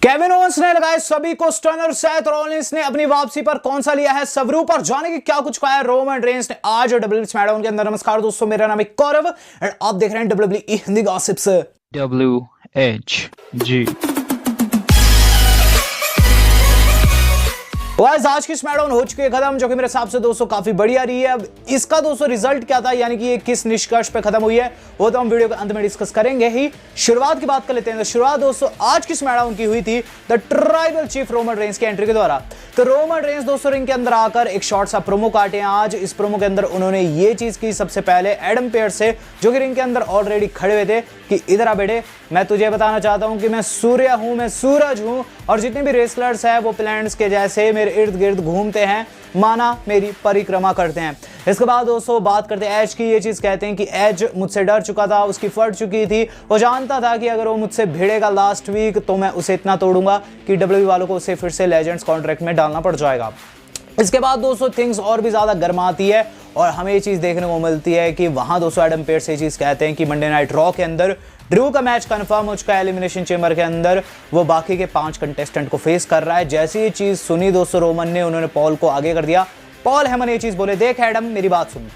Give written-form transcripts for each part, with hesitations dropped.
Kevin Owens ने लगाए सभी को स्टनर। सेथ रॉलिंस ने अपनी वापसी पर कौन सा लिया है सबरू पर जाने की क्या कुछ कहा है रोमन रेंस ने आज डब्ल्यूडब्ल्यूई स्मैकडाउन के अंदर। नमस्कार दोस्तों, मेरा नाम है कौरव और आप देख रहे हैं डब्ल्यूडब्ल्यूई हिंदी गॉसिप्स WHG। आज की स्मैकडाउन हो चुकी है खत्म, जो कि मेरे हिसाब से दोस्तों काफी बढ़िया रही है। अब इसका दोस्तों रिजल्ट क्या था, यानी कि ये किस निष्कर्ष पे खत्म हुई है, वो तो हम वीडियो के अंत में डिस्कस करेंगे ही। शुरुआत की बात कर लेते हैं। तो शुरुआत दोस्तों आज की स्मैकडाउन की हुई थी the tribal chief Roman Reigns की एंट्री के द्वारा। तो रोमन रेंस दोस्तों रिंग के अंदर आकर एक शॉर्ट सा प्रोमो काटे हैं। आज इस प्रोमो के अंदर उन्होंने ये चीज की सबसे पहले एडम पेयर्स से, जो कि रिंग के अंदर ऑलरेडी खड़े हुए थे, कि इधर आ बेटे, मैं तुझे बताना चाहता हूं कि मैं सूर्य हूं, मैं सूरज हूं, और जितने भी रेसलर्स हैं वो प्लैनेट्स के जैसे मेरे इर्द गिर्द घूमते हैं, माना मेरी परिक्रमा करते हैं। इसके बाद दोस्तों बात करते हैं एज की। ये चीज कहते हैं कि एज मुझसे डर चुका था, उसकी फट चुकी थी, वो जानता था कि अगर वो मुझसे भिड़ेगा लास्ट वीक तो मैं उसे इतना तोड़ूंगा कि डब्ल्यूडब्ल्यूई वालों को उसे फिर से लेजेंड्स कॉन्ट्रैक्ट में डालना पड़ जाएगा। इसके बाद दोस्तों थिंग्स और भी ज्यादा गर्माती है और हमें ये चीज देखने को मिलती है कि वहां दोस्तों एडम पेयर्स ये चीज कहते हैं कि मंडे नाइट रॉ के अंदर ड्रू का मैच कंफर्म हो चुका है। एलिमिनेशन चेंबर के अंदर वो बाकी के 5 कंटेस्टेंट को फेस कर रहा है। जैसे ये चीज सुनी दोस्तों रोमन ने, उन्होंने पॉल को आगे कर दिया। पॉल हेमन ये चीज बोले, देख एडम मेरी बात सुन,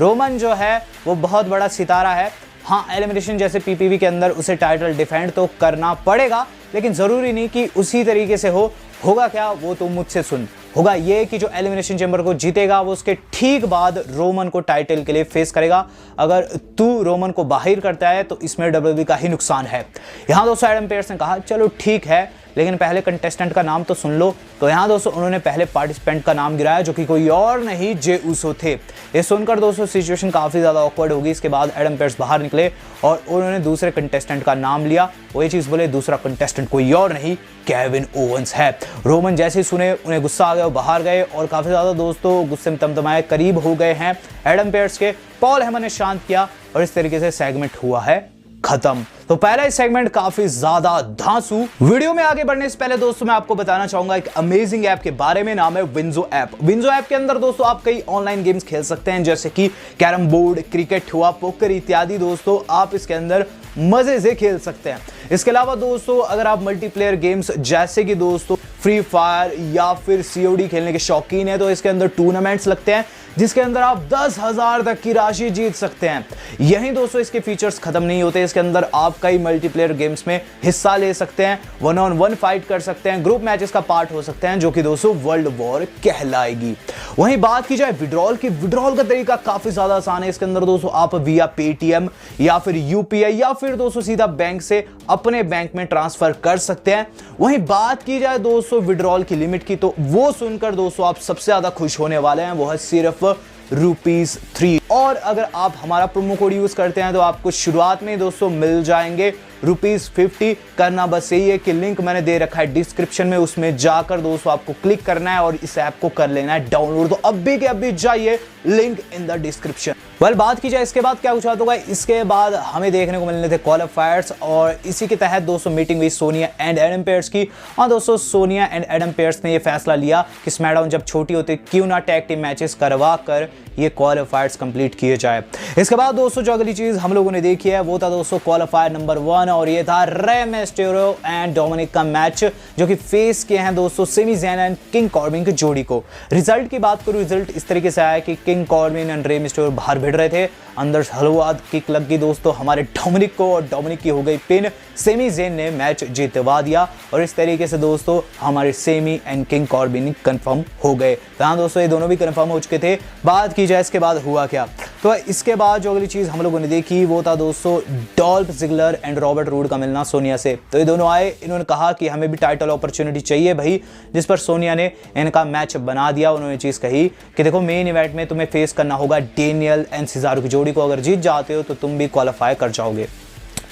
रोमन जो है वो बहुत बड़ा सितारा है। हाँ, एलिमिनेशन जैसे पीपीवी के अंदर उसे टाइटल डिफेंड तो करना पड़ेगा, लेकिन जरूरी नहीं कि उसी तरीके से होगा क्या वो तो मुझसे सुन। होगा ये कि जो एलिमिनेशन चेंबर को जीतेगा वो उसके ठीक बाद रोमन को टाइटल के लिए फेस करेगा। अगर तू रोमन को बाहर करता है तो इसमें डब्ल्यूडब्ल्यूई का ही नुकसान है। यहां दोस्तों एडम पेयर्स ने कहा चलो ठीक है, लेकिन पहले कंटेस्टेंट का नाम तो सुन लो। तो यहाँ दोस्तों उन्होंने पहले पार्टिसिपेंट का नाम गिराया, जो कि कोई और नहीं जे उसो थे। ये सुनकर दोस्तों सिचुएशन काफी ज्यादा ऑकवर्ड होगी। इसके बाद एडम पेयर्स बाहर निकले और उन्होंने दूसरे कंटेस्टेंट का नाम लिया। वो ये चीज बोले दूसरा कंटेस्टेंट कोई और नहीं, केविन ओवेंस है। रोमन जैसे ही सुने उन्हें गुस्सा आ गया, बाहर गए और काफी ज्यादा दोस्तों गुस्से में तमतमाए करीब हो गए हैं एडम पेयर्स के। पॉल हेमन ने शांत किया और इस तरीके से सेगमेंट हुआ है खत्म। तो पहला ही सेगमेंट काफी ज्यादा धांसू। वीडियो में आगे बढ़ने से पहले दोस्तों मैं आपको बताना चाहूंगा एक अमेजिंग ऐप के बारे में, नाम है विंजो ऐप। विंजो ऐप के अंदर दोस्तों आप कई ऑनलाइन गेम्स खेल सकते हैं, जैसे कि कैरम बोर्ड, क्रिकेट हुआ, पोकर इत्यादि। दोस्तों आप इसके अंदर मजे से खेल सकते हैं। इसके अलावा दोस्तों अगर आप मल्टीप्लेयर गेम्स जैसे कि दोस्तों फ्री फायर या फिर COD खेलने के शौकीन है, तो इसके अंदर टूर्नामेंट्स लगते हैं जिसके अंदर आप 10,000 तक की राशि जीत सकते हैं। यही दोस्तों इसके फीचर्स खत्म नहीं होते। इसके अंदर आप कई मल्टीप्लेयर गेम्स में हिस्सा ले सकते हैं, 1-on-1 फाइट कर सकते हैं, ग्रुप मैचेस का पार्ट हो सकते हैं, जो कि दोस्तों वर्ल्ड वॉर कहलाएगी। वहीं बात की जाए विड्रॉल की, विड्रॉल का तरीका काफी ज्यादा आसान है। इसके अंदर दोस्तों आप विया पेटीएम या फिर UPI या फिर दोस्तों सीधा बैंक से अपने बैंक में ट्रांसफर कर सकते हैं। वहीं बात की जाए दोस्तों विड्रॉल की लिमिट की, तो वो सुनकर दोस्तों आप सबसे ज्यादा खुश होने वाले हैं। वो है सिर्फ ₹3। और अगर आप हमारा प्रोमो कोड यूज करते हैं तो आपको शुरुआत में दोस्तों मिल जाएंगे ₹50। करना बस यही है कि लिंक मैंने दे रखा है डिस्क्रिप्शन में, उसमें जाकर दोस्तों आपको क्लिक करना है और इस ऐप को कर लेना है डाउनलोड। तो अभी के अभी जाइए, लिंक इन द डिस्क्रिप्शन। बात की जाए इसके बाद क्या कुछ होगा, इसके बाद हमें देखने को मिलने थे क्वालिफायर्स, और इसी के तहत दोस्तों मीटिंग हुई सोनिया एंड एडम पेयर्स की। हाँ दोस्तों, सोनिया एंड एडम पेयर्स ने यह फैसला लिया कि स्मैकडाउन जब छोटी होती क्यों ना टैग टीम मैचेस करवा कर ये क्वालिफायर्स कंप्लीट किए जाए। इसके बाद दोस्तों जो अगली चीज हम लोगों ने देखी है वो था दोस्तों क्वालिफायर नंबर 1, और ये था रे मिस्टेरियो एंड डोमिनिक का मैच, जो कि फेस किए हैं दोस्तों Sami Zayn and King Corbin की जोड़ी को। रिजल्ट की बात करूं, रिजल्ट इस तरीके से आया कि किंग कॉर्बिन एंड रे मिस्टेरियो बाहर भिड़ रहे थे, अंदर हलवाद किक लग गई दोस्तों हमारे डोमिनिक को, और डोमिनिक की हो गई पिन। सेमी ज़ैन ने मैच जितवा दिया और इस तरीके से दोस्तों हमारे semi and King Corbin confirm हो गए। तो दोस्तों ये दोनों भी कंफर्म हो चुके थे। बात की जाए इसके बाद हुआ क्या, तो इसके बाद जो अगली चीज हम लोगों ने देखी वो था दोस्तों Dolph Ziggler and Robert Roode का मिलना सोनिया से। तो ये दोनों आए, इन्होंने कहा कि हमें भी टाइटल अपॉर्चुनिटी चाहिए भाई, जिस पर सोनिया ने इनका मैच बना दिया। उन्होंने चीज कही कि देखो मेन इवेंट में तुम्हें फेस करना होगा डेनियल एंड सिजारो की जोड़ी को, अगर जीत जाते हो तो तुम भी क्वालिफाई कर जाओगे।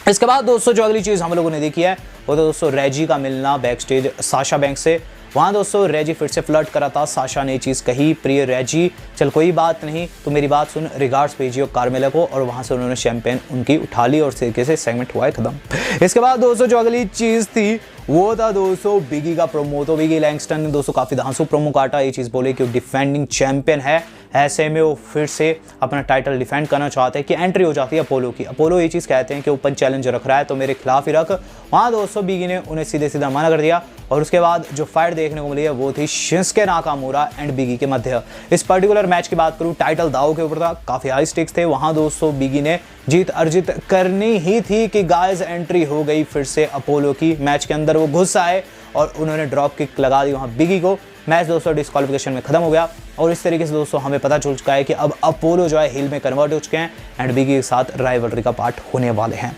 इसके बाद दोस्तों जो अगली चीज हम लोगों ने देखी है वो तो दोस्तों रेजी का मिलना बैक स्टेज साशा बैंक से। वहाँ दोस्तों रेजी फिर से फ्लर्ट करा था। साशा ने चीज़ कही, प्रिय रेजी चल कोई बात नहीं, तो मेरी बात सुन, रिगार्ड्स भेजियो कार्मेला को, और वहाँ से उन्होंने शैंपेन उनकी उठा ली और इस तरीके से सेगमेंट हुआ है खत्म। इसके बाद दोस्तों जो अगली चीज़ थी वो था दोस्तों बिगी का प्रोमो। तो बिगी लैंगस्टन ने दोस्तों काफी धांसू प्रोमो काटा, ये चीज बोले कि वो डिफेंडिंग चैंपियन है, ऐसे में वो फिर से अपना टाइटल डिफेंड करना चाहते हैं कि एंट्री हो जाती है अपोलो की। अपोलो ये चीज़ कहते हैं कि ओपन चैलेंज रख रहा है तो मेरे खिलाफ ही रख। वहाँ दोस्तों बिगी ने उन्हें सीधे सीधा मना कर दिया और उसके बाद जो फाइट देखने को मिली है वो थी शिंस्के नाकामुरा एंड बिगी के मध्य। इस पर्टिकुलर मैच की बात करूँ टाइटल दाव के ऊपर था, काफ़ी हाई स्टेक्स थे। वहाँ दोस्तों बिगी ने जीत अर्जित करनी ही थी कि गाइस एंट्री हो गई फिर से अपोलो की। मैच के अंदर वो घुस आए और उन्होंने ड्रॉप किक लगा दी वहाँ बिगी को। मैच दोस्तों डिस्क्वालिफिकेशन में खत्म हो गया और इस तरीके से दोस्तों हमें पता चल चुका है कि अब अपोलो जो है हिल में कन्वर्ट हो चुके हैं एंड बिगी के साथ राइवलरी का पार्ट होने वाले हैं।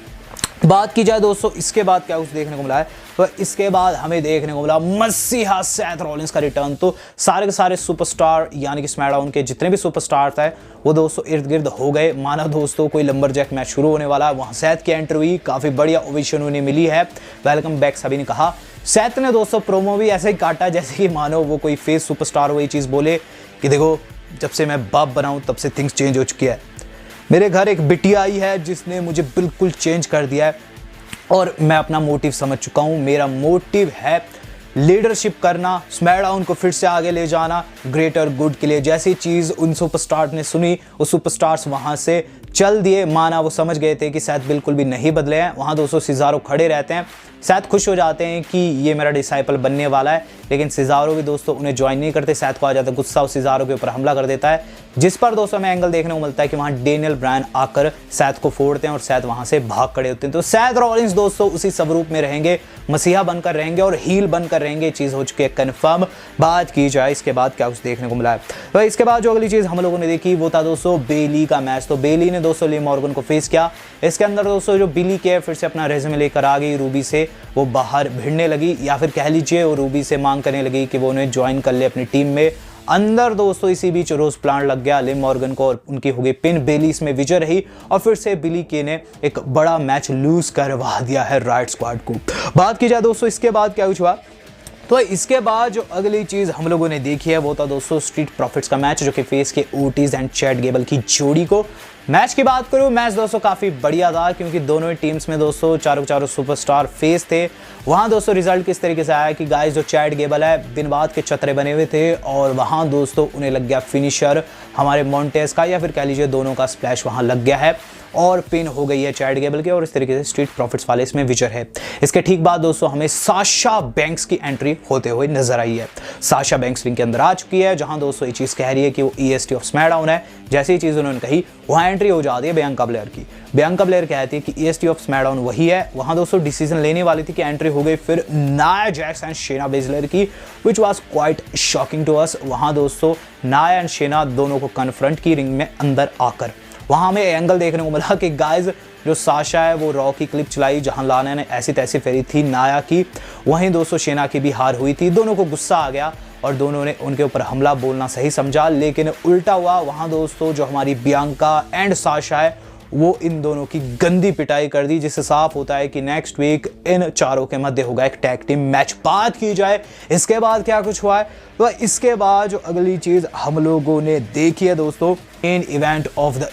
बात की जाए दोस्तों इसके बाद क्या कुछ देखने को मिला है, तो इसके बाद हमें देखने को मिला मसीहा सेथ रॉलिंस का रिटर्न। तो सारे के सारे सुपरस्टार यानी कि स्मैकडाउन के जितने भी सुपरस्टार थे वो दोस्तों इर्द गिर्द हो गए। माना दोस्तों कोई लंबरजैक मैच शुरू होने वाला है, वहाँ सेथ की एंट्री हुई, काफ़ी बढ़िया ओवेशन उन्हें मिली है, वेलकम बैक सभी ने कहा। सेथ ने दोस्तों प्रोमो भी ऐसे ही काटा जैसे कि मानो वो कोई फेस सुपरस्टार हो, ये चीज़ बोले कि देखो जब से मैं बाप बनाऊँ तब से थिंग्स चेंज हो चुकी है, मेरे घर एक बिटिया आई है जिसने मुझे बिल्कुल चेंज कर दिया है और मैं अपना मोटिव समझ चुका हूँ। मेरा मोटिव है लीडरशिप करना, स्मैकडाउन को फिर से आगे ले जाना ग्रेटर गुड के लिए। जैसी चीज़ उन सुपरस्टार ने सुनी वो सुपरस्टार्स वहाँ से चल दिए। माना वो समझ गए थे कि सेथ बिल्कुल भी नहीं बदले हैं। वहाँ दोस्तों सिजारो खड़े रहते हैं, सेथ खुश हो जाते हैं कि ये मेरा डिसाइपल बनने वाला है, लेकिन सिजारो भी दोस्तों उन्हें ज्वाइन नहीं करते। सेथ को आ जाता है गुस्सा, उस सिजारो के ऊपर हमला कर देता है, जिस पर दोस्तों हमें एंगल देखने को मिलता है कि वहाँ डेनियल ब्रायन आकर सेथ को फोड़ते हैं और सेथ वहाँ से भाग खड़े होते हैं। तो सेथ रॉलिंस दोस्तों उसी स्वरूप में रहेंगे, मसीहा बनकर रहेंगे और हील बनकर रहेंगे, चीज़ हो चुकी है कन्फर्म। बात की जाए इसके बाद क्या कुछ देखने को मिला है, तो इसके बाद जो अगली चीज़ हम लोगों ने देखी वो था दोस्तों बेली का मैच। तो बेली ने दोस्तों लिव मॉर्गन को फेस किया। इसके अंदर दोस्तों जो बिली के फिर से अपना रेज़्यूमे लेकर आ गई, रूबी से वो बाहर भिड़ने लगी या फिर कह लीजिए वो रूबी से मांग करने लगी कि वो उन्हें ज्वाइन कर ले अपनी टीम में। अंदर दोस्तों इसी बीच रोज प्लांट लग गया लिव मॉर्गन को और उनकी हो गई पिन। बेली इसमें विजय रही और फिर से बिली के ने एक बड़ा मैच लूज करवा दिया है राइट स्क्वाड को। बात की जाए दोस्तों इसके बाद क्या कुछ हुआ, तो इसके बाद जो अगली चीज़ हम लोगों ने देखी है वो था दोस्तों स्ट्रीट प्रॉफिट्स का मैच जो कि फेस के ओटीज एंड चैट गेबल की जोड़ी को। मैच की बात करूँ, मैच दोस्तों काफ़ी बढ़िया था क्योंकि दोनों ही टीम्स में दोस्तों चारों चारों सुपरस्टार फेस थे। वहाँ दोस्तों रिजल्ट किस तरीके से आया कि गाइस जो चैट गेबल है दिन बाद के चतरे बने हुए थे और वहाँ दोस्तों उन्हें लग गया फिनिशर हमारे मॉन्टेज का या फिर कह लीजिए दोनों का स्प्लैश वहाँ लग गया है और पिन हो गई है चैट गेबल के और इस तरीके से स्ट्रीट प्रॉफिट्स वाले इसमें विजय है। इसके ठीक बाद दोस्तों हमें साशा बैंक्स की एंट्री होते हुए नजर आई है। साशा बैंक्स रिंग के अंदर आ चुकी है जहां दोस्तों ये चीज़ कह रही है कि वो EST ऑफ स्मैकडाउन है। जैसे ही चीज़ उन्होंने कही वहां एंट्री हो जाती है बियांका ब्लेयर की। बियांका ब्लेयर कहती है कि EST ऑफ स्मैकडाउन वही है। वहां दोस्तों डिसीजन लेने वाली थी कि एंट्री हो गई फिर Nia Jax and Shayna Baszler की, which was quite shocking to us. वहां दोस्तों नाया एंड शेना दोनों को कन्फ्रंट की रिंग में अंदर आकर। वहाँ हमें एंगल देखने को मिला कि गाइज जो साशा है वो रॉ की क्लिप चलाई जहाँ लाना ने ऐसी तैसी फेरी थी नाया की, वहीं दोस्तों शेना की भी हार हुई थी। दोनों को गुस्सा आ गया और दोनों ने उनके ऊपर हमला बोलना सही समझा, लेकिन उल्टा हुआ। वहाँ दोस्तों जो हमारी बियांका एंड साशा है वो इन दोनों की गंदी पिटाई कर दी, जिससे साफ होता है कि नेक्स्ट वीक इन चारों के मध्य होगा एक टैग टीम मैच। बात की जाए इसके बाद क्या कुछ हुआ है, तो इसके बाद जो अगली चीज हम लोगों ने देखी है दोस्तों main event of the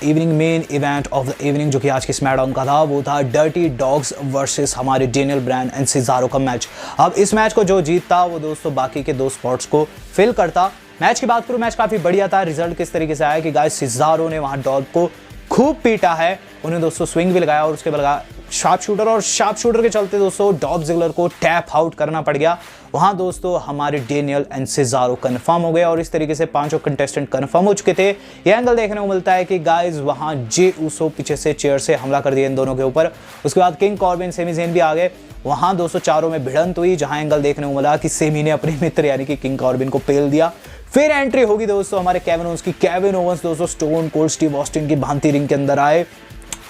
evening जो कि आज के स्मैकडाउन का था वो था डर्टी डॉग्स वर्सेस हमारे डेनियल ब्रायन एंड सिजारो का मैच। अब इस मैच को जो जीतता वो दोस्तों बाकी के दो स्पॉट्स को फिल करता। मैच की बात करूं, मैच काफी बढ़िया था। रिजल्ट किस तरीके से आया कि गाइस सिजारो ने वहां डॉग को खूब पीटा है, उन्हें दोस्तों स्विंग भी लगाया और उसके बाद लगाया शार्प शूटर और शार्प शूटर के चलते दोस्तों डॉल्फ जिगलर को टैप आउट करना पड़ गया। वहां दोस्तों हमारे डेनियल एंड सिजारो कंफर्म हो गए और इस तरीके से पांचों कंटेस्टेंट कंफर्म हो चुके थे। ये एंगल देखने को मिलता है कि गाइस वहां जे ऊसो पीछे से चेयर से हमला कर दिया इन दोनों के ऊपर। उसके बाद किंग कॉर्बिन सेमी ज़ेन भी आ गए। वहां दोस्तों चारों में भिड़ंत हुई जहां एंगल देखने को मिला कि सेमी ने अपने मित्र यानी कि किंग कॉर्बिन को पेल दिया। फिर एंट्री होगी दोस्तों हमारे केविन ओवंस की। केविन ओवंस दोस्तों स्टोन कोल्ड स्टीव ऑस्टिन की भांति रिंग के अंदर आए,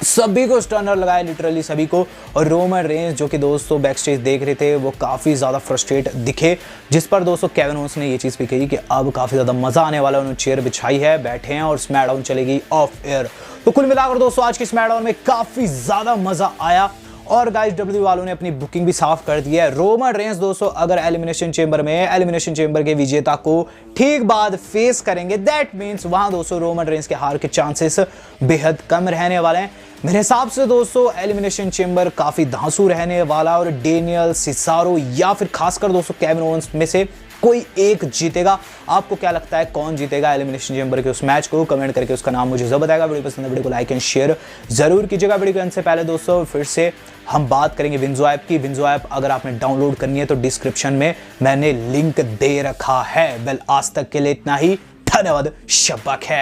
सभी को स्टर्नर लगाए, लिटरली सभी को। और रोमन रेंज जो कि दोस्तों बैक स्टेज देख रहे थे वो काफ़ी ज़्यादा फ्रस्ट्रेट दिखे, जिस पर दोस्तों केविन ओवंस ने ये चीज़ भी कही कि अब काफ़ी ज़्यादा मज़ा आने वाला है। उन्होंने चेयर बिछाई है, बैठे हैं और स्मैकडाउन चलेगी ऑफ एयर। तो कुल मिलाकर दोस्तों आज की स्मैकडाउन में काफ़ी ज़्यादा मज़ा आया और गाइस WWE वालों ने अपनी बुकिंग भी साफ कर दी है। रोमन रेंज दोस्तों अगर एलिमिनेशन चेंबर के विजेता को ठीक बाद फेस करेंगे, दैट मींस वहां दोस्तों रोमन रेंज के हार के चांसेस बेहद कम रहने वाले हैं। मेरे हिसाब से दोस्तों एलिमिनेशन चेंबर काफी धांसू रहने वाला और डेनियल, सिसारो या फिर खासकर दोस्तों केविन ओवेंस में से कोई एक जीतेगा। आपको क्या लगता है कौन जीतेगा एलिमिनेशन चेंबर के उस मैच को? कमेंट करके उसका नाम मुझे जरूर बताएगा। वीडियो पसंद है वीडियो को लाइक एंड शेयर जरूर कीजिएगा। वीडियो के अंत से पहले दोस्तों फिर से हम बात करेंगे विंजो ऐप की। विंजो ऐप अगर आपने डाउनलोड करनी है तो डिस्क्रिप्शन में मैंने लिंक दे रखा है। वेल आज तक के लिए इतना ही। धन्यवाद। शब्बा खैर।